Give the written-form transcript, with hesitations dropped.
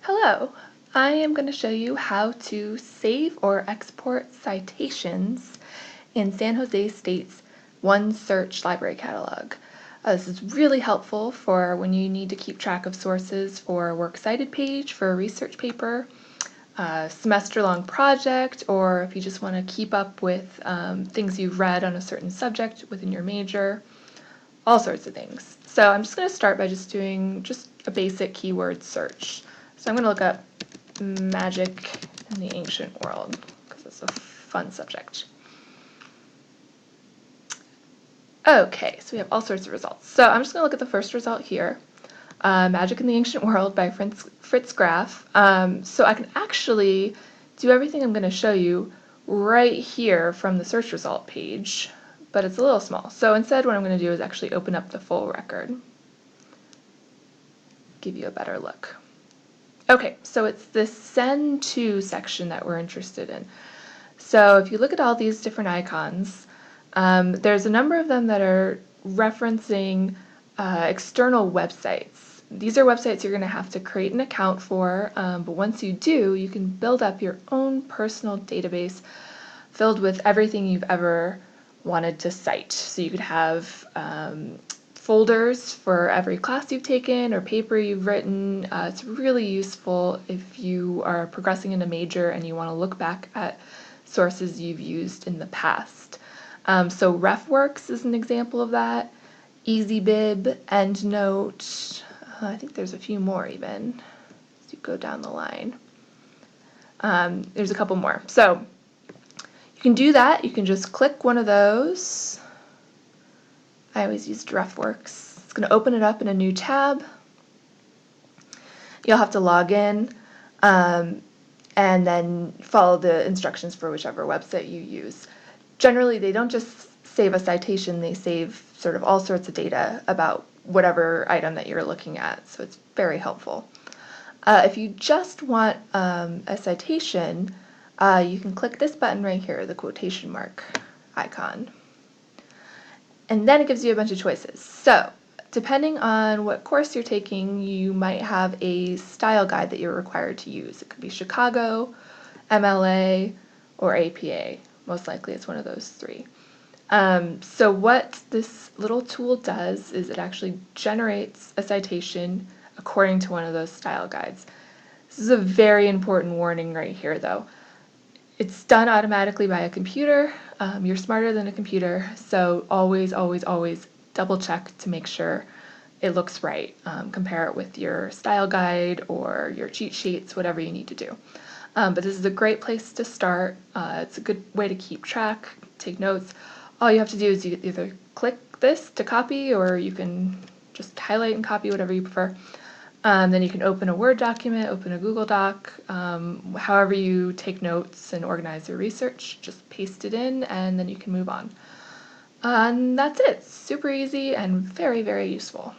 Hello, I am going to show you how to save or export citations in San Jose State's OneSearch library catalog. This is really helpful for when you need to keep track of sources for a works cited page for a research paper, a semester-long project, or if you just want to keep up with things you've read on a certain subject within your major, all sorts of things. So I'm just going to start by just doing a basic keyword search. So I'm going to look up magic in the ancient world because it's a fun subject. Okay, so we have all sorts of results. So I'm just going to look at the first result here, Magic in the Ancient World by Fritz Graf. So I can actually do everything I'm going to show you right here from the search result page, but it's a little small. So instead what I'm going to do is actually open up the full record, give you a better look. Okay, so it's this Send To section that we're interested in. So if you look at all these different icons, there's a number of them that are referencing external websites. These are websites you're going to have to create an account for, but once you do, you can build up your own personal database filled with everything you've ever wanted to cite. So you could have folders for every class you've taken or paper you've written. It's really useful if you are progressing in a major and you want to look back at sources you've used in the past. So RefWorks is an example of that. EasyBib, EndNote, I think there's a few more even as you go down the line. There's a couple more. So you can do that. You can just click one of those. I always used RefWorks. It's going to open it up in a new tab. You'll have to log in and then follow the instructions for whichever website you use. Generally, they don't just save a citation, they save sort of all sorts of data about whatever item that you're looking at, so it's very helpful. If you just want a citation, you can click this button right here, the quotation mark icon. And then it gives you a bunch of choices. So, depending on what course you're taking, you might have a style guide that you're required to use. It could be Chicago, MLA, or APA. Most likely it's one of those three. So what this little tool does is it actually generates a citation according to one of those style guides. This is a very important warning right here, though. It's done automatically by a computer. You're smarter than a computer, so always, always, always double check to make sure it looks right. Compare it with your style guide or your cheat sheets, whatever you need to do. But this is a great place to start. It's a good way to keep track, take notes. All you have to do is you either click this to copy, or you can just highlight and copy, whatever you prefer. Then you can open a Word document, open a Google Doc, however you take notes and organize your research, just paste it in and then you can move on. And that's it. Super easy and very, very useful.